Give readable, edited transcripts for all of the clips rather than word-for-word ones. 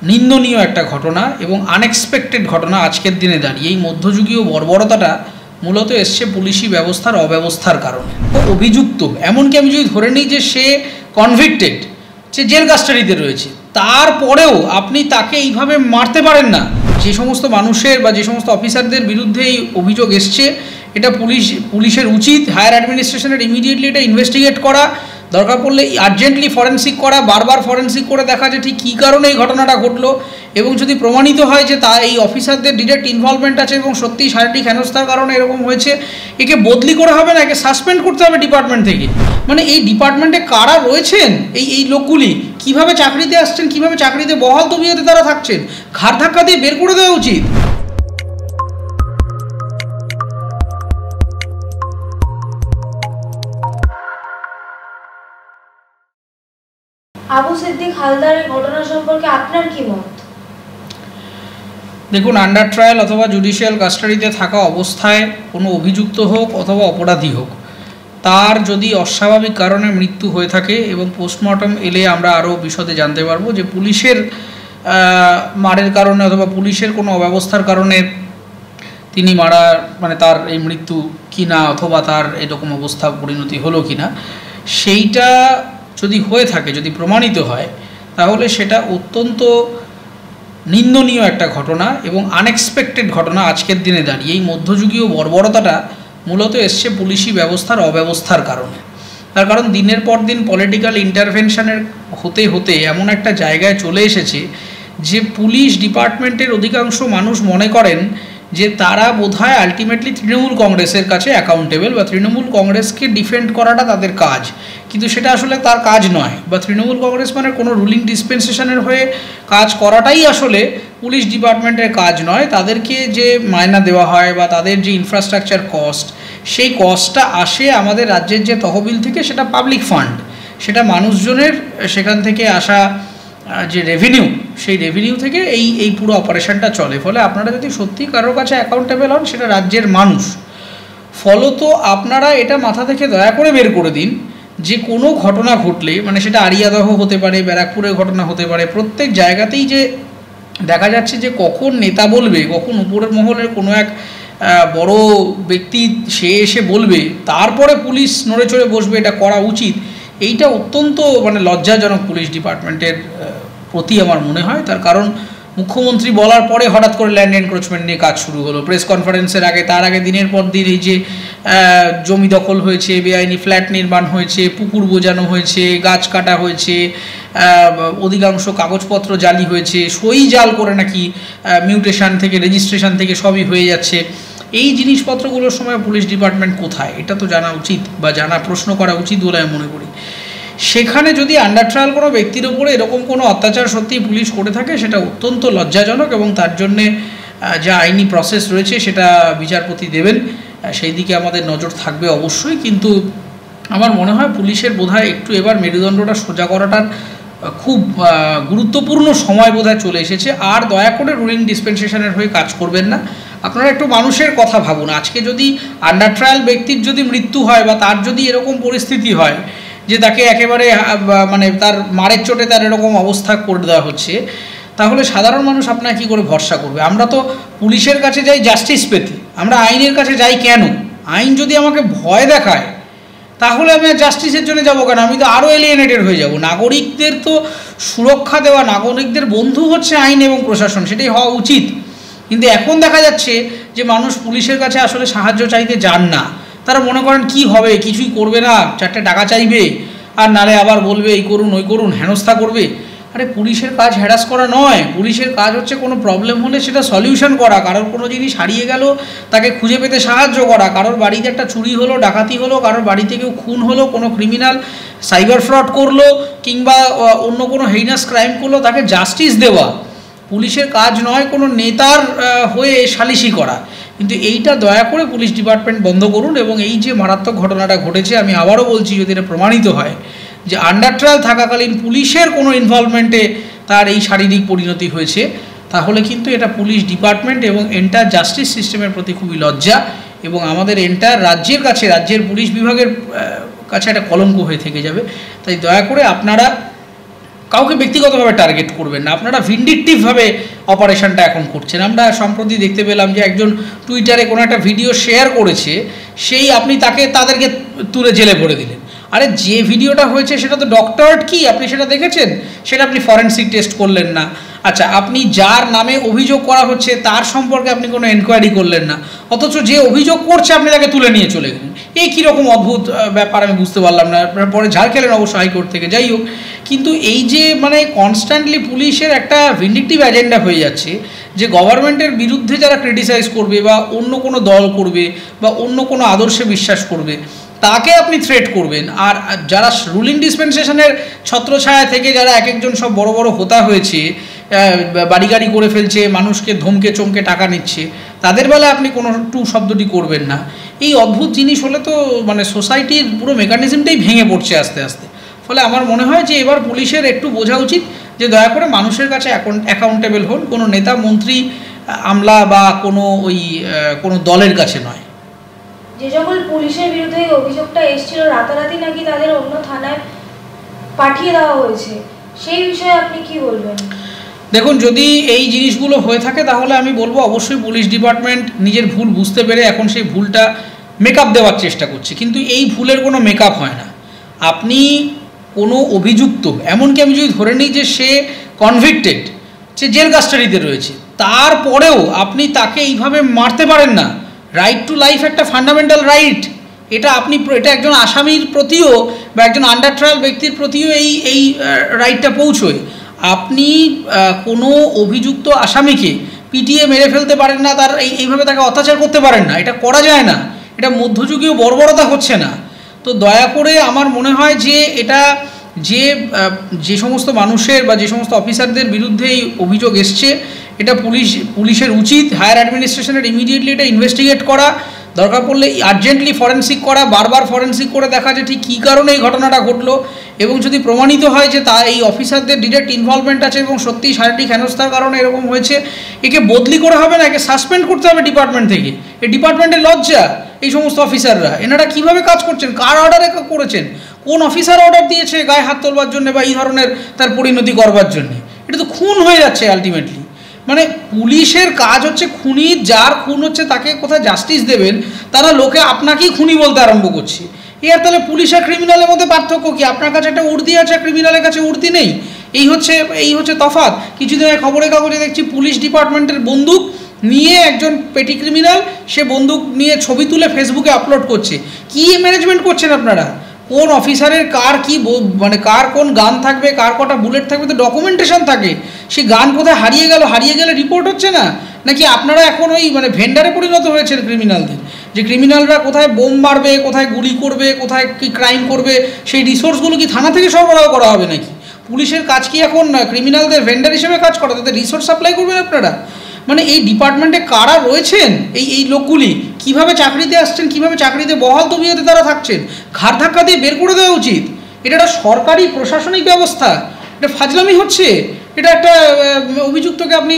নিন্দনীয় একটা ঘটনা এবং আনএক্সপেক্টেড ঘটনা। আজকের দিনে দাঁড়িয়ে এই মধ্যযুগীয় বর্বরতাটা মূলত এসছে পুলিশি ব্যবস্থার অব্যবস্থার কারণে। অভিযুক্ত, এমনকি আমি যদি ধরে নিই যে সে কনভিক্টেড, সে জেল কাস্টাডিতে রয়েছে, তারপরেও আপনি তাকে এইভাবে মারতে পারেন না। যে সমস্ত মানুষের বা যে সমস্ত অফিসারদের বিরুদ্ধে এই অভিযোগ এসছে, এটা পুলিশের উচিত হায়ার অ্যাডমিনিস্ট্রেশনের ইমিডিয়েটলি এটা ইনভেস্টিগেট করা, দরকার পড়লে আর্জেন্টলি ফরেন্সিক করা, বারবার ফরেন্সিক করে দেখা যে ঠিক কী কারণে এই ঘটনাটা ঘটলো, এবং যদি প্রমাণিত হয় যে তা এই অফিসারদের ডিরেক্ট ইনভলভমেন্ট আছে এবং সত্যিই শারীরিক হেনস্থার কারণে এরকম হয়েছে, একে বদলি করা হবে না, একে সাসপেন্ড করতে হবে ডিপার্টমেন্ট থেকে। মানে এই ডিপার্টমেন্টে কারা রয়েছেন, এই লোকগুলি কীভাবে চাকরিতে আসছেন, কীভাবে চাকরিতে বহাল তবিয়তে তারা থাকছেন, ঘাড় ধাক্কা দিয়ে বের করে দেওয়া উচিত। আবু সিদ্দিক হালদারের ঘটনা সম্পর্কে আপনার কি মত? দেখুন, আন্ডার ট্রায়াল অথবা জুডিশিয়াল কাস্টাডিতে থাকা অবস্থায় কোনো অভিযুক্ত হোক অথবা অপরাধী হোক, তার যদি অস্বাভাবিক কারণে মৃত্যু হয়ে থাকে এবং পোস্টমর্টম এলে আমরা আরও বিশদে জানতে পারবো যে পুলিশের মারের কারণে অথবা পুলিশের কোনো অব্যবস্থার কারণে তিনি তার এই মৃত্যু কি না, অথবা তার এরকম অবস্থা পরিণতি হলো কি না, সেইটা যদি হয়ে থাকে, যদি প্রমাণিত হয়, তাহলে সেটা অত্যন্ত নিন্দনীয় একটা ঘটনা এবং আনএক্সপেক্টেড ঘটনা। আজকের দিনে দাঁড়িয়ে এই মধ্যযুগীয় বর্বরতাটা মূলত এসছে পুলিশি ব্যবস্থার অব্যবস্থার কারণে। তার কারণ দিনের পর দিন পলিটিক্যাল ইন্টারভেনশনের হতে হতে এমন একটা জায়গায় চলে এসেছে যে পুলিশ ডিপার্টমেন্টের অধিকাংশ মানুষ মনে করেন যে তারা বোধহয় আলটিমেটলি তৃণমূল কংগ্রেসের কাছে অ্যাকাউন্টেবল, বা তৃণমূল কংগ্রেসকে ডিফেন্ড করাটা তাদের কাজ, কিন্তু সেটা আসলে তার কাজ নয়। বা তৃণমূল কংগ্রেস মানে কোনো রুলিং ডিসপেন্সেশনের হয়ে কাজ করাটাই আসলে পুলিশ ডিপার্টমেন্টের কাজ নয়। তাদেরকে যে মায়না দেওয়া হয় বা তাদের যে ইনফ্রাস্ট্রাকচার কস্ট, সেই কস্টটা আসে আমাদের রাজ্যের যে তহবিল থেকে, সেটা পাবলিক ফান্ড, সেটা মানুষজনের সেখান থেকে আসা যে রেভিনিউ, সেই রেভিনিউ থেকে এই পুরো অপারেশনটা চলে। ফলে আপনারা যদি সত্যি কারোর কাছে অ্যাকাউন্টেবল হন, সেটা রাজ্যের মানুষ। ফলত আপনারা এটা মাথা থেকে দয়া করে বের করে দিন যে কোনো ঘটনা ঘটলে, মানে সেটা আরিয়াদহ হতে পারে, ব্যারাকপুরের ঘটনা হতে পারে, প্রত্যেক জায়গাতেই যে দেখা যাচ্ছে যে কখন নেতা বলবে, কখন উপরের মহলের কোনো এক বড় ব্যক্তি সে এসে বলবে, তারপরে পুলিশ নড়ে চড়ে বসবে, এটা করা উচিত, এইটা অত্যন্ত লজ্জাজনক পুলিশ ডিপার্টমেন্টের প্রতি আমার মনে হয়। তার কারণ মুখ্যমন্ত্রী বলার পরে হঠাৎ করে ল্যান্ড এনক্রোচমেন্ট নিয়ে কাজ শুরু হলো, প্রেস কনফারেন্সের আগে, তার আগে দিনের পর দিন এই যে জমি দখল হয়েছে, বেআইনি ফ্ল্যাট নির্মাণ হয়েছে, পুকুর বোজানো হয়েছে, গাছ কাটা হয়েছে, অধিকাংশ কাগজপত্র জালি হয়েছে, সই জাল করে নাকি মিউটেশন থেকে রেজিস্ট্রেশন থেকে সবই হয়ে যাচ্ছে। এই জিনিসপত্রগুলোর সময় পুলিশ ডিপার্টমেন্ট কোথায়, এটা তো জানা উচিত বা প্রশ্ন করা উচিত বলে আমি মনে করি। সেখানে যদি আন্ডার ট্রায়াল কোনো ব্যক্তির ওপরে এরকম কোনো অত্যাচার সত্যিই পুলিশ করে থাকে, সেটা অত্যন্ত লজ্জাজনক এবং তার জন্যে যা আইনি প্রসেস রয়েছে সেটা বিচারপতি দেবেন, সেই দিকে আমাদের নজর থাকবে অবশ্যই। কিন্তু আমার মনে হয় পুলিশের বোধহয় একটু এবার মেরুদণ্ডটা সোজা করাটার খুব গুরুত্বপূর্ণ সময় বোধহয় চলে এসেছে। আর দয়া করে রুলিং ডিসপেন্সেশনের হয়ে কাজ করবেন না, আপনারা একটু মানুষের কথা ভাবুন। আজকে যদি আন্ডার ট্রায়াল ব্যক্তির যদি মৃত্যু হয় বা তার যদি এরকম পরিস্থিতি হয় যে তাকে একেবারে তার মারের চোটে তার এরকম অবস্থা করে দেওয়া হচ্ছে, তাহলে সাধারণ মানুষ আপনার কী করে ভরসা করবে? আমরা তো পুলিশের কাছে যাই জাস্টিস পেতে, আমরা আইনের কাছে যাই কেন? আইন যদি আমাকে ভয় দেখায়, তাহলে আমি জাস্টিসের জন্য যাবো কেন? আমি তো আরও এলিয়েনেটেড হয়ে যাব। নাগরিকদের তো সুরক্ষা দেওয়া, নাগরিকদের বন্ধু হচ্ছে আইন এবং প্রশাসন, সেটাই হওয়া উচিত। কিন্তু এখন দেখা যাচ্ছে যে মানুষ পুলিশের কাছে আসলে সাহায্য চাইতে যান না। তারা মনে করেন কি হবে, কিছুই করবে না, 4টে টাকা চাইবে, আর নালে আবার বলবে এই করুন ওই করুন, হেনস্থা করবে। আরে পুলিশের কাজ হ্যারাস করা নয়, পুলিশের কাজ হচ্ছে কোনো প্রবলেম হলে সেটা সলিউশন করা, কারোর কোনো জিনিস হারিয়ে গেল তাকে খুঁজে পেতে সাহায্য করা, কারোর বাড়িতে একটা চুরি হলো, ডাকাতি হলো, কারোর বাড়িতে কেউ খুন হলো, কোনো ক্রিমিনাল সাইবার ফ্রড করলো কিংবা অন্য কোনো হেইনাস ক্রাইম করলো, তাকে জাস্টিস দেওয়া। পুলিশের কাজ নয় কোনো নেতার হয়ে সালিশি করা। কিন্তু এইটা দয়া করে পুলিশ ডিপার্টমেন্ট বন্ধ করুন। এবং এই যে মারাত্মক ঘটনাটা ঘটেছে, আমি আবারও বলছি, যদি এটা প্রমাণিত হয় যে আন্ডার ট্রায়াল থাকাকালীন পুলিশের কোনো ইনভলভমেন্টে তার এই শারীরিক পরিণতি হয়েছে, তাহলে কিন্তু এটা পুলিশ ডিপার্টমেন্ট এবং এন্টার জাস্টিস সিস্টেমের প্রতি খুবই লজ্জা এবং আমাদের এন্টার রাজ্যের কাছে, রাজ্যের পুলিশ বিভাগের কাছে একটা কলঙ্ক হয়ে থেকে যাবে। তাই দয়া করে আপনারা কাউকে ব্যক্তিগতভাবে টার্গেট করবেন না, আপনারা ভিন্ডিকটিভভাবে অপারেশনটা এখন করছেন। আমরা সম্প্রতি দেখতে পেলাম যে একজন টুইটারে কোনো একটা ভিডিও শেয়ার করেছে, সেই আপনি তাদেরকে তুলে জেলে ভরে দিলেন। আরে যে ভিডিওটা হয়েছে সেটা তো ডক্টরেট কি, আপনি সেটা দেখেছেন? সেটা আপনি ফরেন্সিক টেস্ট করলেন না। আচ্ছা, আপনি যার নামে অভিযোগ করা হচ্ছে তার সম্পর্কে আপনি কোনো এনকোয়ারি করলেন না, অথচ যে অভিযোগ করছে আপনি তাকে তুলে নিয়ে চলে গেলেন। এই কীরকম অদ্ভুত ব্যাপার, আমি বুঝতে পারলাম না। পরে ঝাড় খেলেন অবশ্য হাইকোর্ট থেকে, যাই হোক। কিন্তু এই যে মানে কনস্ট্যান্টলি পুলিশের একটা ভিন্ডিকটিভ এজেন্ডা হয়ে যাচ্ছে, যে গভর্নমেন্টের বিরুদ্ধে যারা ক্রিটিসাইজ করবে বা অন্য কোনো দল করবে বা অন্য কোনো আদর্শে বিশ্বাস করবে তাকে আপনি থ্রেট করবেন, আর যারা রুলিং ডিসপেন্সেশনের ছত্রছায়া থেকে যারা এক একজন সব বড় বড় হোতা হয়েছে, বাড়ি গাড়ি করে ফেলছে, মানুষকে ধমকে চমকে টাকা নিচ্ছে, তাদের বেলায় আপনি কোনো টু শব্দটি করবেন না। এই অদ্ভুত জিনিস হলে তো মানে সোসাইটির পুরো মেকানিজমটাই ভেঙে পড়ছে আস্তে আস্তে। ফলে আমার মনে হয় যে এবার পুলিশের একটু বোঝা উচিত যে দয়া করে মানুষের কাছে অ্যাকাউন্টেবল হন, কোনো নেতা মন্ত্রী আমলা বা কোনো দলের কাছে নয়। যে সকল পুলিশের বিরুদ্ধে অভিযোগটা এসেছিল রাতারাতি নাকি তাদের অন্য থানায় পাঠিয়ে দেওয়া হয়েছে, সেই বিষয়ে আপনি কি বলবেন? দেখুন, যদি এই জিনিসগুলো হয়ে থাকে তাহলে আমি বলবো অবশ্যই পুলিশ ডিপার্টমেন্ট নিজের ভুল বুঝতে পেরে এখন সেই ভুলটা মেকআপ দেওয়ার চেষ্টা করছে, কিন্তু এই ভুলের কোনো মেকআপ হয় না। আপনি কোনো অভিযুক্ত, এমনকি আমি যদি ধরে নিই যে সে কনভিক্টেড, সে জেল কাস্টাডিতে রয়েছে, তারপরেও আপনি তাকে এইভাবে মারতে পারেন না। রাইট টু লাইফ একটা ফান্ডামেন্টাল রাইট, এটা একজন আসামির প্রতিও বা একজন আন্ডার ট্রায়াল ব্যক্তির প্রতিও এই রাইটটা পৌঁছয়। আপনি কোনো অভিযুক্ত আসামিকে পিটিয়ে মেরে ফেলতে পারেন না, তার এইভাবে তাকে অত্যাচার করতে পারেন না, এটা করা যায় না। এটা মধ্যযুগীয় বর্বরতা হচ্ছে না। তো দয়া করে আমার মনে হয় যে এটা যে সমস্ত মানুষের বা যে সমস্ত অফিসারদের বিরুদ্ধে এই অভিযোগ এসছে, এটা পুলিশের উচিত হায়ার অ্যাডমিনিস্ট্রেশনের ইমিডিয়েটলি এটা ইনভেস্টিগেট করা, দরকার পড়লে আর্জেন্টলি ফরেন্সিক করা, বারবার ফরেন্সিক করে দেখা যে ঠিক কী কারণে এই ঘটনাটা ঘটলো, এবং যদি প্রমাণিত হয় যে এই অফিসারদের ডিরেক্ট ইনভলভমেন্ট আছে এবং সত্যিই শারীরিক হেনস্থার কারণে এরকম হয়েছে, একে বদলি করে হবে না, একে সাসপেন্ড করতে হবে ডিপার্টমেন্ট থেকে। এই ডিপার্টমেন্টের লজ্জা এই সমস্ত অফিসাররা, এনারা কীভাবে কাজ করছেন, কার অর্ডারে করেছেন, কোন অফিসার অর্ডার দিয়েছে গায়ে হাত তোলবার জন্য বা এই ধরনের তার পরিণতি করবার জন্যে? এটা তো খুন হয়ে যাচ্ছে আলটিমেটলি। মানে পুলিশের কাজ হচ্ছে খুনি, যার খুন হচ্ছে তাকে কোথায় জাস্টিস দেবেন, তারা লোকে আপনাকেই খুনি বলতে আরম্ভ করছে। আর তাহলে পুলিশ আর ক্রিমিনালের মধ্যে পার্থক্য কি? আপনার কাছে একটা উর্দি আছে, ক্রিমিনালের কাছে উর্দি নেই, এই হচ্ছে তফাৎ। কিছুদিন আগে খবরের কাগজে দেখছি পুলিশ ডিপার্টমেন্টের বন্দুক নিয়ে একজন পেটি ক্রিমিনাল, সে বন্দুক নিয়ে ছবি তুলে ফেসবুকে আপলোড করছে। কি ম্যানেজমেন্ট করছেন আপনারা? কোন অফিসারের কার কি মানে কার কোন গান থাকবে, কার কটা বুলেট থাকবে, তো ডকুমেন্টেশন থাকে। সেই গান কোথায় হারিয়ে গেলে রিপোর্ট হচ্ছে না? নাকি আপনারা এখন ওই মানে ভেন্ডারে পরিণত হয়েছেন ক্রিমিনালদের, যে ক্রিমিনালরা কোথায় বোম মারবে, কোথায় গুলি করবে, কোথায় কি ক্রাইম করবে, সেই রিসোর্সগুলো কি থানা থেকে সরবরাহ করা হবে নাকি? পুলিশের কাজ কি এখন ক্রিমিনালদের ভেন্ডার হিসেবে কাজ করা, তাদের রিসোর্স সাপ্লাই করবেন আপনারা? মানে এই ডিপার্টমেন্টে কারা রয়েছেন, এই লোকগুলি কিভাবে চাকরিতে আসছেন, কিভাবে চাকরিতে বহাল তবিয়তে তারা থাকছেন, ঘাড় ধাক্কা দিয়ে বের করে দেওয়া উচিত। এটা একটা সরকারি প্রশাসনিক ব্যবস্থা, এটা ফাজলামি হচ্ছে। এটা একটা অভিযুক্তকে আপনি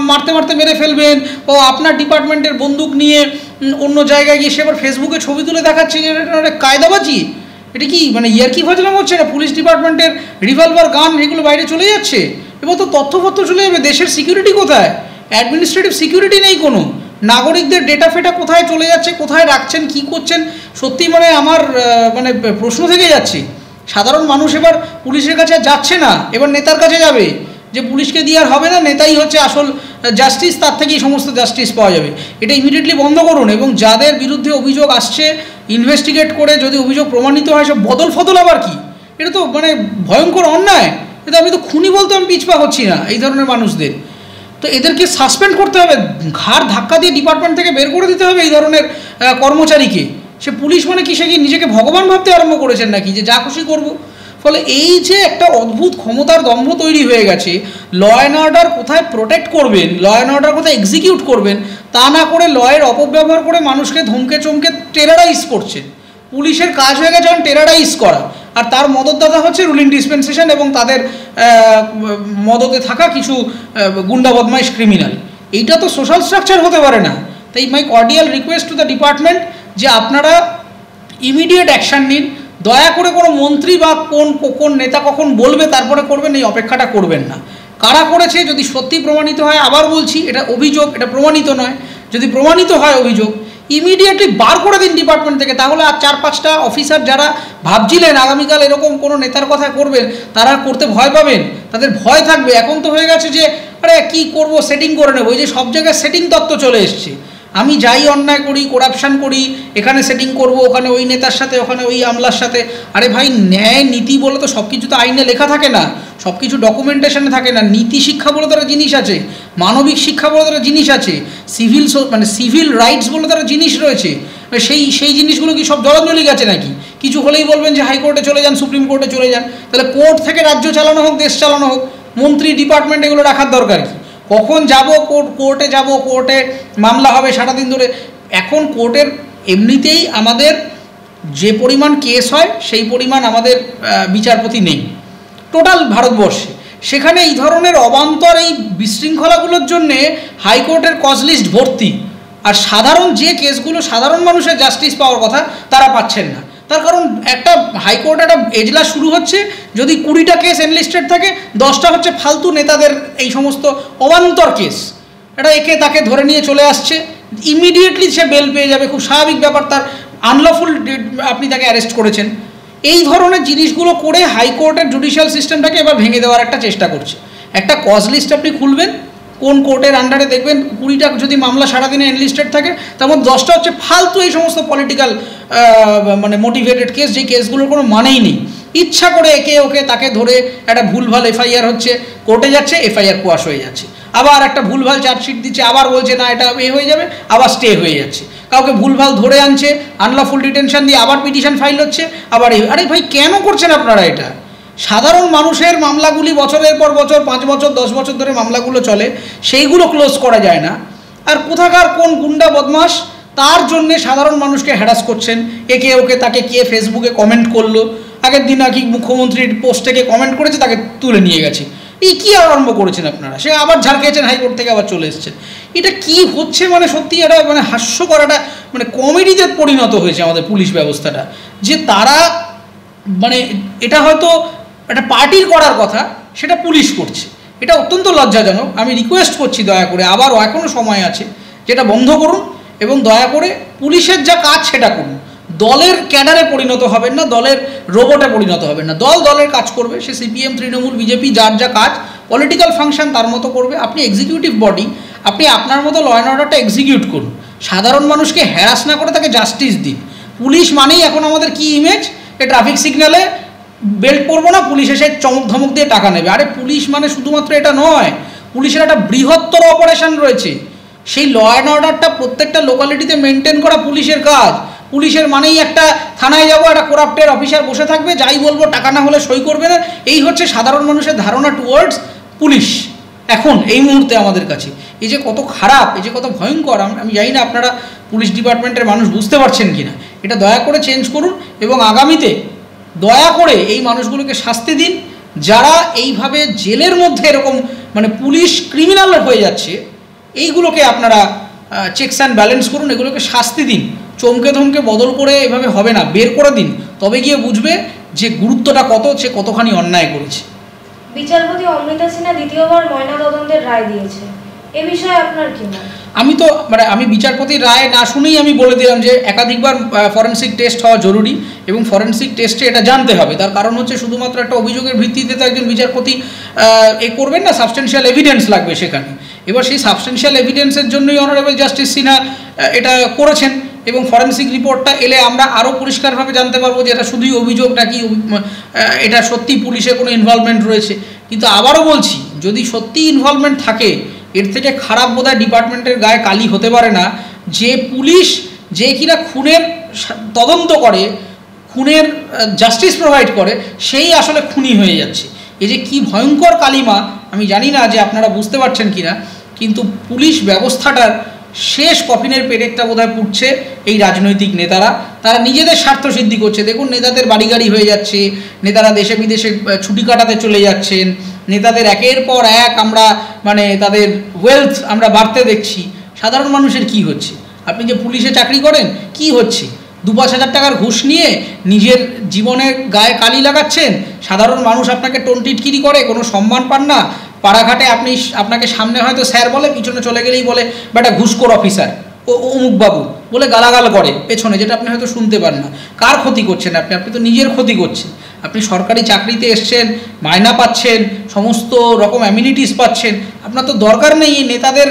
মারতে মেরে ফেলবেন, ও আপনার ডিপার্টমেন্টের বন্দুক নিয়ে অন্য জায়গায় গিয়ে সে আবার ফেসবুকে ছবি তুলে দেখাচ্ছে, এটা কায়দাবাজি। এটা কি মানে ইয়ার্কি ফাজলাম হচ্ছে না? পুলিশ ডিপার্টমেন্টের রিভলভার গান এগুলো বাইরে চলে যাচ্ছে, এবং তো তথ্যপত্র চলে যাবে। দেশের সিকিউরিটি কোথায়? অ্যাডমিনিস্ট্রেটিভ সিকিউরিটি নেই কোনো। নাগরিকদের ডেটা ফেটা কোথায় চলে যাচ্ছে, কোথায় রাখছেন, কি করছেন, সত্যি মানে আমার মানে প্রশ্ন থেকে যাচ্ছে। সাধারণ মানুষ এবার পুলিশের কাছে যাচ্ছে না, এবার নেতার কাছে যাবে, যে পুলিশকে দিয়ে আর হবে না, নেতাই হচ্ছে আসল জাস্টিস, তার থেকেই সমস্ত জাস্টিস পাওয়া যাবে। এটা ইমিডিয়েটলি বন্ধ করুন, এবং যাদের বিরুদ্ধে অভিযোগ আসছে ইনভেস্টিগেট করে যদি অভিযোগ প্রমাণিত হয়, সব বদল আবার কি? এটা তো মানে ভয়ঙ্কর অন্যায়। এটা আমি তো খুনি বলতে আমি পিছপা হচ্ছি না এই ধরনের মানুষদের। তো এদেরকে সাসপেন্ড করতে হবে, ঘাড় ধাক্কা দিয়ে ডিপার্টমেন্ট থেকে বের করে দিতে হবে এই ধরনের কর্মচারীকে। সে পুলিশ মানে কি, সে কি নিজেকে ভগবান ভাবতে আরম্ভ করেছেন নাকি, যে যা খুশি করব? ফলে এই যে একটা অদ্ভুত ক্ষমতার দম্ভ তৈরি হয়ে গেছে, ল অ্যান্ড অর্ডার কোথায় প্রোটেক্ট করবেন, ল অ্যান্ড অর্ডার কোথায় এক্সিকিউট করবেন, তা না করে লয়ের অপব্যবহার করে মানুষকে ধমকে চমকে টেরারাইজ করছেন। পুলিশের কাজ হয়ে গেছে এখন টেরারাইজ করা, আর তার মদতদাতা হচ্ছে রুলিং ডিসপেন্সেশন এবং তাদের মদতে থাকা কিছু গুন্ডা বদমাইশ ক্রিমিনাল। এইটা তো সোশ্যাল স্ট্রাকচার হতে পারে না। তাই my cordial request to the department যে আপনারা ইমিডিয়েট অ্যাকশান নিন, দয়া করে কোনো মন্ত্রী বা কোন নেতা কখন বলবে তারপরে করবেন, এই অপেক্ষাটা করবেন না। কারা করেছে যদি সত্যি প্রমাণিত হয়, আবার বলছি এটা অভিযোগ, এটা প্রমাণিত নয়, যদি প্রমাণিত হয় অভিযোগ ইমিডিয়েটলি বার করে দিন ডিপার্টমেন্ট থেকে। তাহলে আর 4-5টা অফিসার যারা ভাবছিলেন আগামীকাল এরকম কোনো নেতার কথা করবেন, তারা করতে ভয় পাবেন, তাদের ভয় থাকবে। এখন তো হয়ে গেছে যে আরে কী করবো, সেটিং করে নেবো। ওই যে সব জায়গায় সেটিং তত্ত্ব চলে এসছে, আমি যাই অন্যায় করি, করাপশান করি, এখানে সেটিং করব, ওখানে ওই নেতার সাথে, ওখানে ওই আমলার সাথে। আরে ভাই, ন্যায় নীতি বলে তো সব কিছু তো আইনে লেখা থাকে না, সব কিছু ডকুমেন্টেশনে থাকে না। নীতি শিক্ষা বলে তারা জিনিস আছে, মানবিক শিক্ষা বলে তারা জিনিস আছে, সিভিল রাইটস বলে তারা জিনিস রয়েছে। সেই জিনিসগুলো কি সব জলাঞ্জলি গেছে নাকি? কিছু হলেই বলবেন যে হাইকোর্টে চলে যান, সুপ্রিম কোর্টে চলে যান। তাহলে কোর্ট থেকে রাজ্য চালানো হোক, দেশ চালানো হোক, মন্ত্রী ডিপার্টমেন্ট এগুলো রাখার দরকার কি? কখন যাব কোর্টে যাব, কোর্টে মামলা হবে সারাদিন ধরে। এখন কোর্টের এমনিতেই আমাদের যে পরিমাণ কেস হয় সেই পরিমাণ আমাদের বিচারপতি নেই টোটাল ভারতবর্ষে। সেখানে এই ধরনের অবান্তর এই বিশৃঙ্খলাগুলোর জন্যে হাইকোর্টের কজ লিস্ট ভর্তি, আর সাধারণ যে কেসগুলো সাধারণ মানুষের জাস্টিস পাওয়ার কথা তারা পাচ্ছেন না। তার কারণ একটা হাইকোর্টে একটা এজলাস শুরু হচ্ছে, যদি 20টা কেস এনলিস্টেড থাকে, 10টা হচ্ছে ফালতু নেতাদের এই সমস্ত অবান্তর কেস। এটা একে তাকে ধরে নিয়ে চলে আসছে, ইমিডিয়েটলি সে বেল পেয়ে যাবে, খুব স্বাভাবিক ব্যাপার। তার আনলফুল আপনি তাকে অ্যারেস্ট করেছেন। এই ধরনের জিনিসগুলো করে হাইকোর্টের জুডিশিয়াল সিস্টেমটাকে এবার ভেঙে দেওয়ার একটা চেষ্টা করছে। একটা কজ লিস্ট আপনি খুলবেন, কোন কোর্টের আন্ডারে দেখবেন 20টা যদি মামলা সারাদিনে এনলিস্টেড থাকে, তার মধ্যে 10টা হচ্ছে ফালতু এই সমস্ত পলিটিক্যাল মানে মোটিভেটেড কেস, যে কেসগুলোর কোনো মানেই নেই। ইচ্ছা করে একে ওকে তাকে ধরে একটা ভুলভাল এফআইআর হচ্ছে, কোর্টে যাচ্ছে, এফআইআর কোয়াশ হয়ে যাচ্ছে, আবার একটা ভুলভাল চার্জশিট দিচ্ছে, আবার বলছে না এটা হয়ে যাবে, আবার স্টে হয়ে যাচ্ছে। কাউকে ভুলভাল ধরে আনছে, আনলফুল ডিটেনশন দিয়ে আবার পিটিশন ফাইল হচ্ছে, আবার আরে ভাই কেন করছেন আপনারা এটা? সাধারণ মানুষের মামলাগুলি বছরের পর বছর, 5 বছর 10 বছর ধরে মামলাগুলো চলে, সেইগুলো ক্লোজ করা যায় না। আর কোথাকার কোন গুন্ডা বদমাস তার জন্যে সাধারণ মানুষকে হ্যারাস করছেন, একে ওকে তাকে কে ফেসবুকে কমেন্ট করলো, আগের দিন নাকি মুখ্যমন্ত্রীর পোস্ট থেকে কমেন্ট করেছে, তাকে তুলে নিয়ে গেছে। এই কী আরম্ভ করেছেন আপনারা? সে আবার ঝাড় খেয়েছেন, হাইকোর্ট থেকে আবার চলে এসেছেন। এটা কি হচ্ছে? মানে সত্যি এটা মানে হাস্যকর, একটা মানে কমেডিতে পরিণত হয়েছে আমাদের পুলিশ ব্যবস্থাটা। যে তারা মানে এটা হয়তো একটা পার্টির করার কথা, সেটা পুলিশ করছে, এটা অত্যন্ত লজ্জাজনক। আমি রিকোয়েস্ট করছি দয়া করে, আবারও এখনও সময় আছে, যেটা বন্ধ করুন এবং দয়া করে পুলিশের যা কাজ সেটা করুন। দলের ক্যাডারে পরিণত হবেন না, দলের রোবটে পরিণত হবেন না। দলের কাজ করবে, সে সিপিএম, তৃণমূল, বিজেপি, যার যা কাজ, পলিটিক্যাল ফাংশন তার মতো করবে। আপনি এক্সিকিউটিভ বডি, আপনি আপনার মতো ল অ্যান্ড অর্ডারটা এক্সিকিউট করুন। সাধারণ মানুষকে হ্যারাস না করে তাকে জাস্টিস দিন। পুলিশ মানেই এখন আমাদের কি ইমেজ, এ ট্রাফিক সিগন্যালে বেল্ট পরবো না, পুলিশ এসে চমক ধমক দিয়ে টাকা নেবে। আরে পুলিশ মানে শুধুমাত্র এটা নয়, পুলিশের একটা বৃহত্তর অপারেশন রয়েছে। সেই ল অ্যান্ড অর্ডারটা প্রত্যেকটা লোকালিটিতে মেনটেন করা পুলিশের কাজ। পুলিশের মানেই একটা থানায় যাবো, একটা করাপ্টেড অফিসার বসে থাকবে, যাই বলবো টাকা না হলে সই করবে না। এই হচ্ছে সাধারণ মানুষের ধারণা টুয়ার্ডস পুলিশ এখন এই মুহূর্তে আমাদের কাছে। এই যে কত খারাপ, এই যে কত ভয়ঙ্কর, আমি জানি না আপনারা পুলিশ ডিপার্টমেন্টের মানুষ বুঝতে পারছেন কি না। এটা দয়া করে চেঞ্জ করুন এবং আগামীতে দয়া করে এই মানুষগুলোকে শাস্তি দিন, যারা এইভাবে জেলের মধ্যে এরকম মানে পুলিশ ক্রিমিনাল হয়ে যাচ্ছে। এইগুলোকে আপনারা চেকস অ্যান্ড ব্যালেন্স করুন, এগুলোকে শাস্তি দিন। চমকে ধমকে বদল করে এভাবে হবে না, বের করে দিন, তবে গিয়ে বুঝবে যে গুরুত্বটা কত, সে কতখানি অন্যায় করেছে। বিচারপতি অমৃতা সিনহা দ্বিতীয়বার ময়নাতদন্তের রায় দিয়েছে, এ বিষয়ে আপনার কি মত? আমি বিচারপতির রায় না শুনেই আমি বলে দিলাম যে একাধিকবার ফরেন্সিক টেস্ট হওয়া জরুরি এবং ফরেন্সিক টেস্টে এটা জানতে হবে। তার কারণ হচ্ছে শুধুমাত্র একটা অভিযোগের ভিত্তিতে তো একজন বিচারপতি করবেন না, সাবস্টেন্সিয়াল এভিডেন্স লাগবে সেখানে। এবার সেই সাবস্টেন্সিয়াল এভিডেন্সের জন্যই অনারেবল জাস্টিস সিনহা এটা করেছেন এবং ফরেন্সিক রিপোর্টটা এলে আমরা আরও পরিষ্কারভাবে জানতে পারবো যে এটা শুধুই অভিযোগ নাকি এটা সত্যি পুলিশের কোনো ইনভলভমেন্ট রয়েছে। কিন্তু আবারও বলছি, যদি সত্যি ইনভলভমেন্ট থাকে, এর থেকে খারাপ বোধহয় ডিপার্টমেন্টের গায়ে কালি হতে পারে না, যে পুলিশ যে কিনা খুনের তদন্ত করে, খুনের জাস্টিস প্রোভাইড করে, সেই আসলে খুনি হয়ে যাচ্ছে। এই যে কি ভয়ঙ্কর কালিমা, আমি জানি না যে আপনারা বুঝতে পারছেন কি না, কিন্তু পুলিশ ব্যবস্থাটার শেষ কফিনের পেরেকটা বোধহয় পুড়ছে এই রাজনৈতিক নেতারা। তারা নিজেদের স্বার্থ সিদ্ধি করছে। দেখুন, নেতাদের বাড়ি গাড়ি হয়ে যাচ্ছে, নেতারা দেশে বিদেশে ছুটি কাটাতে চলে যাচ্ছেন, নেতাদের একের পর এক আমরা মানে তাদের ওয়েলথ আমরা বাড়তে দেখছি। সাধারণ মানুষের কি হচ্ছে? আপনি যে পুলিশে চাকরি করেন, কি হচ্ছে? 2-5 হাজার টাকার ঘুষ নিয়ে নিজের জীবনের গায়ে কালি লাগাচ্ছেন, সাধারণ মানুষ আপনাকে টিটকিরি করে, কোনো সম্মান পান না, পাড়াঘাটে আপনাকে সামনে হয়তো স্যার বলে, পিছনে চলে গেলেই বলে বেটা ঘুষখোর অফিসার, ও অমুক বাবু বলে গালাগাল করে পেছনে, যেটা আপনি হয়তো শুনতে পান না। কার ক্ষতি করছেন আপনি? আপনি তো নিজের ক্ষতি করছেন। আপনি সরকারি চাকরিতে এসছেন, মায়না পাচ্ছেন, সমস্ত রকম অ্যামিনিটিস পাচ্ছেন, আপনার তো দরকার নেই এই নেতাদের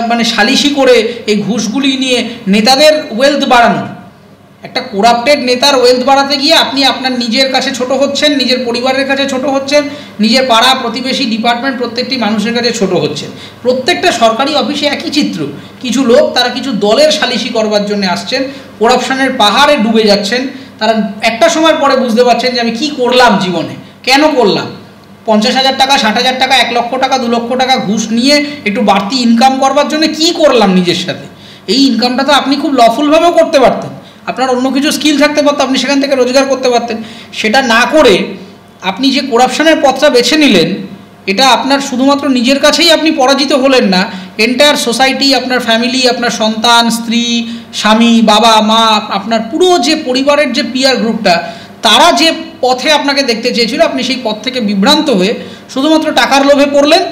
মানে সালিশি করে এই ঘুষগুলি নিয়ে নেতাদের ওয়েলথ বাড়ানো। একটা করাপ্টেড নেতার ওয়েলথ বাড়াতে গিয়ে আপনি আপনার নিজের কাছে ছোট হচ্ছেন, নিজের পরিবারের কাছে ছোট হচ্ছেন, নিজের পাড়া প্রতিবেশী ডিপার্টমেন্ট প্রত্যেকটি মানুষের কাছে ছোট হচ্ছেন। প্রত্যেকটা সরকারি অফিসে একই চিত্র। কিছু লোক তারা কিছু দলের সালিশি করবার জন্য আসছেন, করাপশনের পাহাড়ে ডুবে যাচ্ছেন। তারা একটা সময় পরে বুঝতে পারছেন যে আমি কি করলাম জীবনে, কেন করলাম। 50,000 টাকা, 60,000 টাকা, 1 লক্ষ টাকা, 2 লক্ষ টাকা ঘুষ নিয়ে একটু বাড়তি ইনকাম করবার জন্য কি করলাম নিজের সাথে। এই ইনকামটা তো আপনি খুব লফুলভাবেও করতে পারতেন, আপনার অন্য কিছু স্কিল থাকতে পারতো, আপনি সেখান থেকে রোজগার করতে পারতেন। সেটা না করে আপনি যে করাপশনের পথটা বেছে নিলেন, এটা আপনার শুধুমাত্র নিজের কাছেই আপনি পরাজিত হলেন না, এন্টায়ার সোসাইটি, আপনার ফ্যামিলি, আপনার সন্তান, স্ত্রী, স্বামী, বাবা, মা, আপনার পুরো যে পরিবারের যে পিয়ার গ্রুপটা, তারা যে পথে আপনাকে দেখতে চেয়েছিল, আপনি সেই পথ থেকে বিভ্রান্ত হয়ে শুধুমাত্র টাকার লোভে পড়লেন।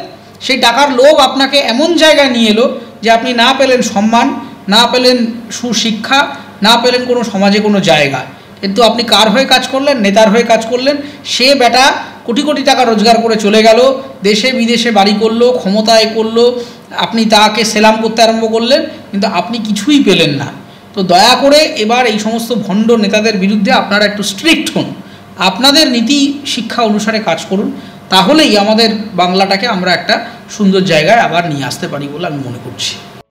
সেই টাকার লোভ আপনাকে এমন জায়গায় নিয়ে এলো যে আপনি না পেলেন সম্মান, না পেলেন সুশিক্ষা, না পেলেন কোনো সমাজে কোনো জায়গা। কিন্তু আপনি কার হয়ে কাজ করলেন? নেতার হয়ে কাজ করলেন। সে বেটা কোটি কোটি টাকা রোজগার করে চলে গেল, দেশে বিদেশে বাড়ি করলো, ক্ষমতায় করলো, আপনি তাকে সেলাম করতে আরম্ভ করলেন, কিন্তু আপনি কিছুই পেলেন না। তো দয়া করে এবার এই সমস্ত ভণ্ড নেতাদের বিরুদ্ধে আপনারা একটু স্ট্রিক্ট হন, আপনাদের নীতি শিক্ষা অনুসারে কাজ করুন, তাহলেই আমাদের বাংলাটাকে আমরা একটা সুন্দর জায়গায় আবার নিয়ে আসতে পারি বলে আমি মনে করছি।